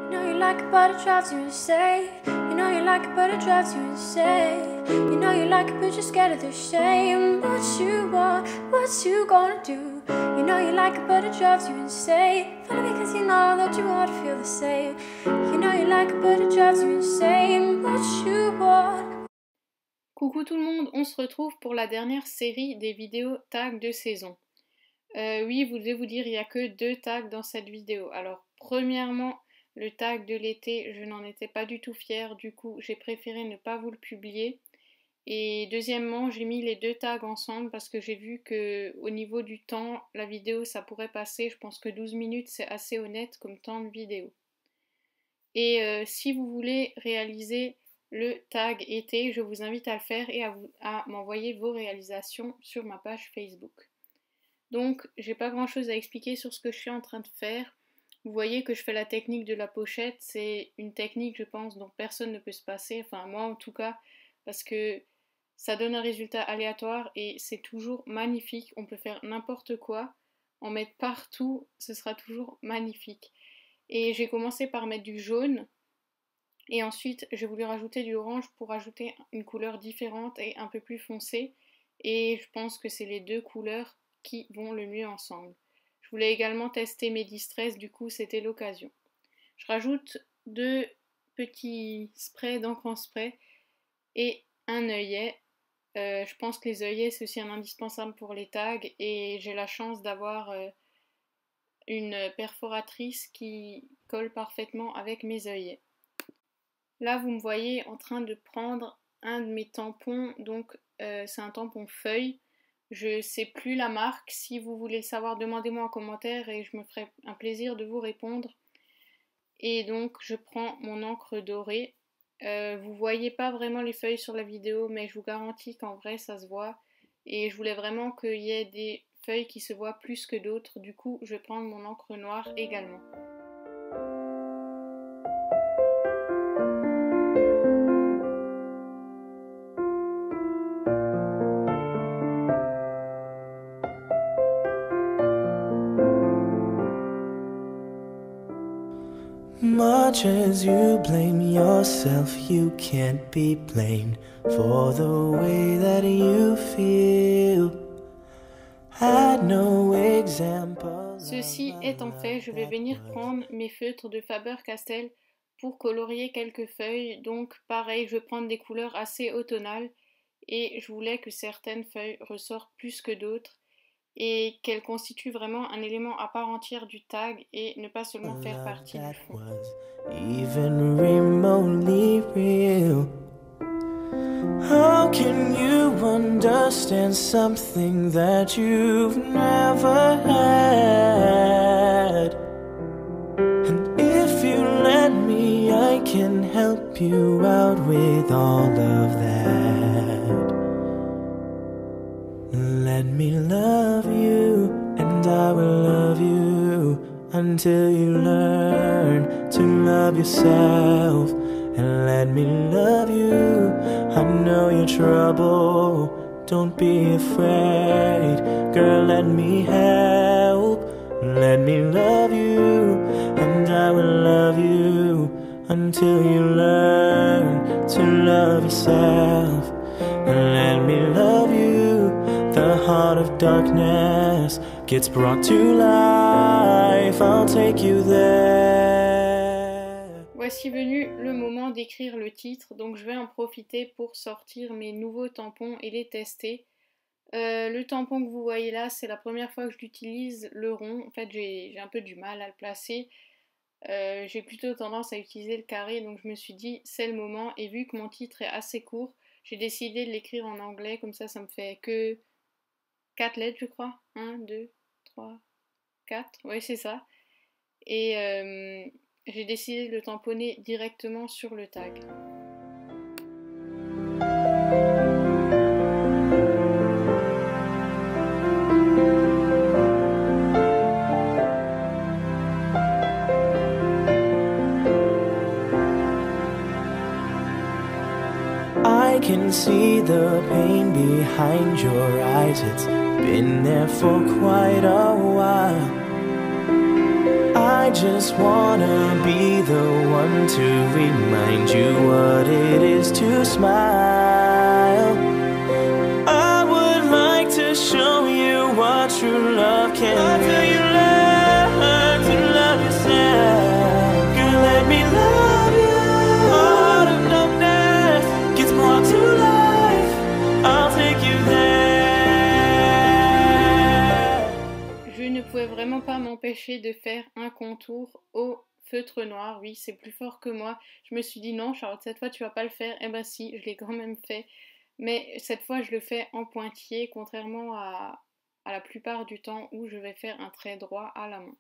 You know you like it, but it drives you insane. You know you like it, but it drives you insane. You know you like it, but you're scared of the shame. What you want, what you gonna do? You know you like it, but it drives you insane. Funny because you know that you want to feel the same. You know you like it, but it drives you insane. What you want. Coucou tout le monde, on se retrouve pour la dernière série des vidéos tags de saison. Oui, vous devez vous dire, il n'y a que 2 tags dans cette vidéo. Alors, premièrement, le tag de l'été, je n'en étais pas du tout fière, du coup, j'ai préféré ne pas vous le publier. Et deuxièmement, j'ai mis les 2 tags ensemble parce que j'ai vu que au niveau du temps, la vidéo, ça pourrait passer. Je pense que 12 minutes, c'est assez honnête comme temps de vidéo. Et si vous voulez réaliser le tag été, je vous invite à le faire et à m'envoyer vos réalisations sur ma page Facebook. Donc, j'ai pas grand chose à expliquer sur ce que je suis en train de faire. Vous voyez que je fais la technique de la pochette, c'est une technique, je pense, dont personne ne peut se passer, enfin moi en tout cas, parce que ça donne un résultat aléatoire et c'est toujours magnifique. On peut faire n'importe quoi, en mettre partout, ce sera toujours magnifique. Et j'ai commencé par mettre du jaune, et ensuite j'ai voulu rajouter du orange pour ajouter une couleur différente et un peu plus foncée. Et je pense que c'est les 2 couleurs qui vont le mieux ensemble. Je voulais également tester mes distress, du coup c'était l'occasion. Je rajoute 2 petits sprays d'encre en spray et un œillet. Je pense que les œillets c'est aussi un indispensable pour les tags et j'ai la chance d'avoir une perforatrice qui colle parfaitement avec mes œillets. Là vous me voyez en train de prendre un de mes tampons, donc c'est un tampon feuille. Je sais plus la marque, si vous voulez le savoir demandez-moi en commentaire et je me ferai un plaisir de vous répondre. Et donc je prends mon encre dorée. Vous voyez pas vraiment les feuilles sur la vidéo mais je vous garantis qu'en vrai ça se voit. Et je voulais vraiment qu'il y ait des feuilles qui se voient plus que d'autres, du coup je vais prendre mon encre noire également. Much as you blame yourself, you can't be blamed for the way that you feel. Had no example. Ceci étant fait, je vais venir prendre mes feutres de Faber-Castell pour colorier quelques feuilles. Donc pareil, je vais prendre des couleurs assez automnales et je voulais que certaines feuilles ressortent plus que d'autres et qu'elles constituent vraiment un élément à part entière du tag et ne pas seulement faire partie du fond. Even remotely real. How can you understand something that you've never had? And if you let me, I can help you out with all of that. Let me love you, and I will love you until you learn to love yourself. And let me love you, I know you're trouble, don't be afraid. Girl, let me help, let me love you, and I will love you until you learn to love yourself. And let me love you, the heart of darkness gets brought to life, I'll take you there. Voici venu le moment d'écrire le titre, donc je vais en profiter pour sortir mes nouveaux tampons et les tester. Le tampon que vous voyez là, c'est la première fois que je l'utilise, le rond. En fait, j'ai un peu du mal à le placer. J'ai plutôt tendance à utiliser le carré, donc je me suis dit c'est le moment. Et vu que mon titre est assez court, j'ai décidé de l'écrire en anglais, comme ça me fait que 4 lettres je crois. 1, 2, 3, 4, oui c'est ça. Et j'ai décidé de le tamponner directement sur le tag. I can see the pain behind your eyes. It's been there for quite a while. I just wanna be the one to remind you what it is to smile. I would like to show you what true love can be. Until you learn to love yourself, girl, let me love you. Heart of darkness gets brought to life. I'll take you there. Je ne pouvais vraiment pas m'empêcher de faire un contour au feutre noir. Oui, c'est plus fort que moi. Je me suis dit non, Charlotte, cette fois tu vas pas le faire. Eh ben si, je l'ai quand même fait. Mais cette fois je le fais en pointillé, contrairement à la plupart du temps où je vais faire un trait droit à la main.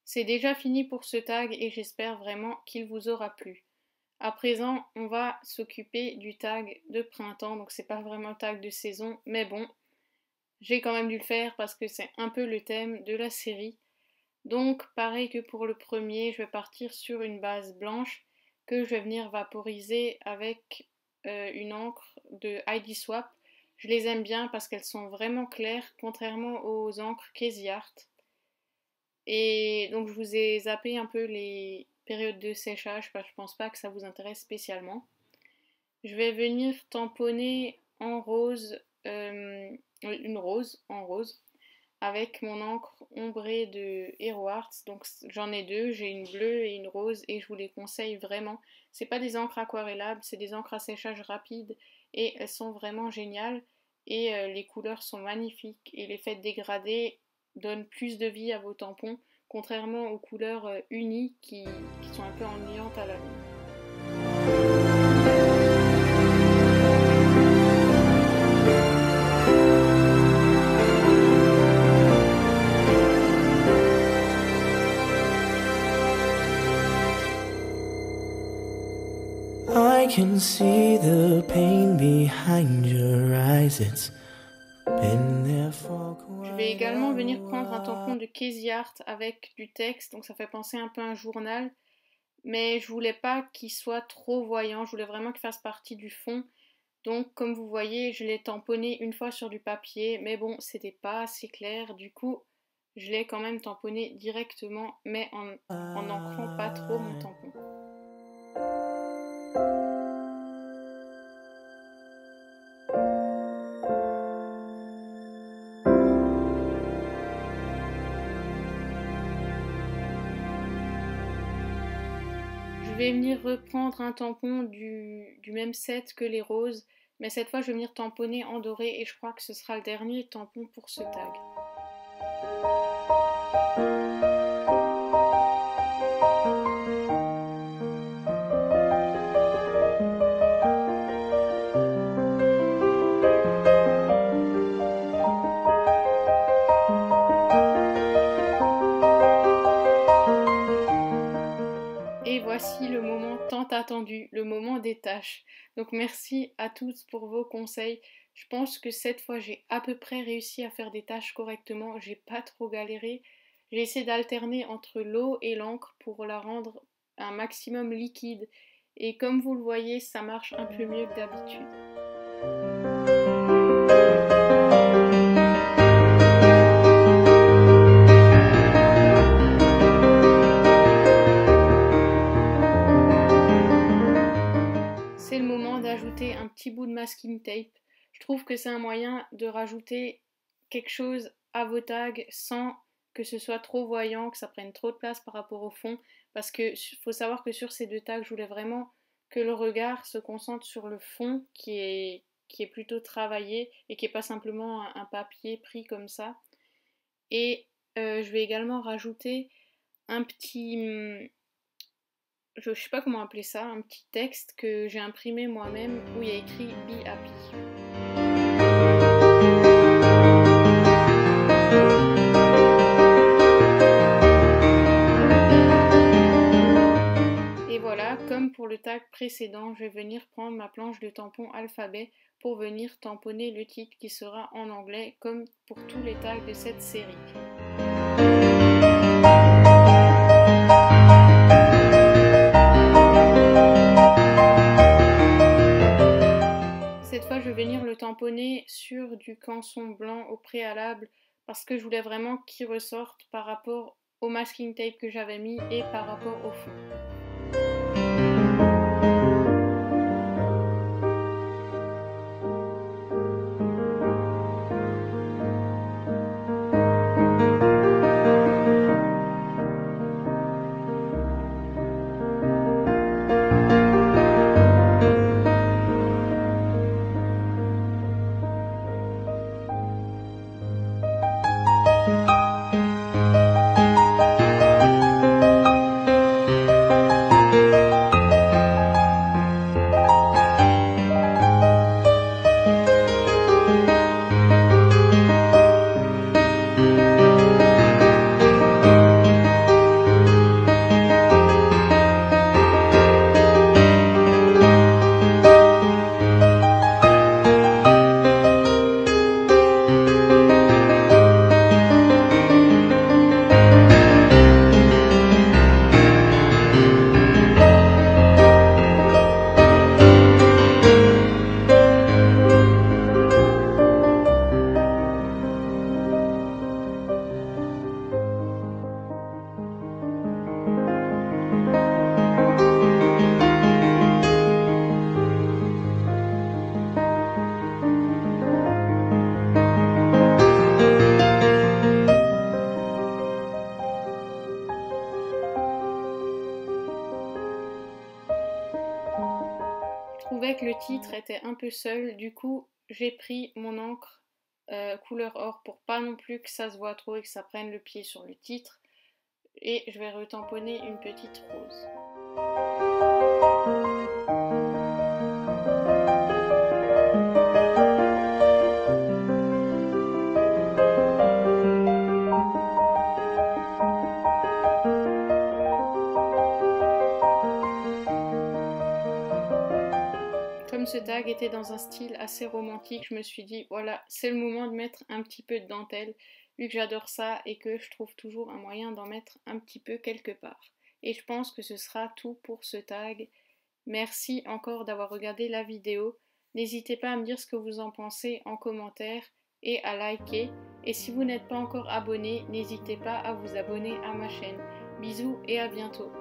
C'est déjà fini pour ce tag et j'espère vraiment qu'il vous aura plu. À présent, on va s'occuper du tag de printemps. Donc c'est pas vraiment le tag de saison, mais bon, j'ai quand même dû le faire parce que c'est un peu le thème de la série. Donc pareil que pour le premier, je vais partir sur une base blanche que je vais venir vaporiser avec une encre de ID Swap. Je les aime bien parce qu'elles sont vraiment claires, contrairement aux encres Casey Art. Et donc je vous ai zappé un peu les périodes de séchage parce que je pense pas que ça vous intéresse spécialement. Je vais venir tamponner en rose, une rose en rose, avec mon encre ombrée de Hero Arts. Donc j'en ai deux, j'ai une bleue et une rose et je vous les conseille vraiment. C'est pas des encres aquarellables, c'est des encres à séchage rapide et elles sont vraiment géniales et les couleurs sont magnifiques et l'effet dégradé donne plus de vie à vos tampons, contrairement aux couleurs unies qui sont un peu ennuyantes à la longue. I can see the pain behind your eyes. It's been there for quite. Je vais également venir prendre un tampon de Casey Art avec du texte, donc ça fait penser un peu à un journal, mais je voulais pas qu'il soit trop voyant, je voulais vraiment qu'il fasse partie du fond. Donc comme vous voyez, je l'ai tamponné une fois sur du papier, mais bon, c'était pas assez clair, du coup, je l'ai quand même tamponné directement, mais en ancrant pas trop mon tampon. Je vais venir reprendre un tampon du même set que les roses, mais cette fois je vais venir tamponner en doré et je crois que ce sera le dernier tampon pour ce tag. Et voici le moment tant attendu, le moment des tâches. Donc merci à tous pour vos conseils. Je pense que cette fois j'ai à peu près réussi à faire des tâches correctement, j'ai pas trop galéré. J'ai essayé d'alterner entre l'eau et l'encre pour la rendre un maximum liquide. Et comme vous le voyez, ça marche un peu mieux que d'habitude. C'est le moment d'ajouter un petit bout de masking tape. Je trouve que c'est un moyen de rajouter quelque chose à vos tags sans que ce soit trop voyant, que ça prenne trop de place par rapport au fond. Parce que faut savoir que sur ces deux tags, je voulais vraiment que le regard se concentre sur le fond qui est plutôt travaillé et qui n'est pas simplement un papier pris comme ça. Et je vais également rajouter un petit... je sais pas comment appeler ça, un petit texte que j'ai imprimé moi-même où il y a écrit Be Happy. Et voilà, comme pour le tag précédent, je vais venir prendre ma planche de tampon alphabet pour venir tamponner le titre qui sera en anglais comme pour tous les tags de cette série. Cette fois, je vais venir le tamponner sur du canson blanc au préalable parce que je voulais vraiment qu'il ressorte par rapport au masking tape que j'avais mis et par rapport au fond. trouvais que le titre était un peu seul, du coup j'ai pris mon encre couleur or pour pas non plus que ça se voit trop et que ça prenne le pied sur le titre, et je vais retamponner une petite rose. Comme ce tag était dans un style assez romantique, je me suis dit voilà, c'est le moment de mettre un petit peu de dentelle, vu que j'adore ça et que je trouve toujours un moyen d'en mettre un petit peu quelque part. Et je pense que ce sera tout pour ce tag. Merci encore d'avoir regardé la vidéo. N'hésitez pas à me dire ce que vous en pensez en commentaire et à liker. Et si vous n'êtes pas encore abonné, n'hésitez pas à vous abonner à ma chaîne. Bisous et à bientôt.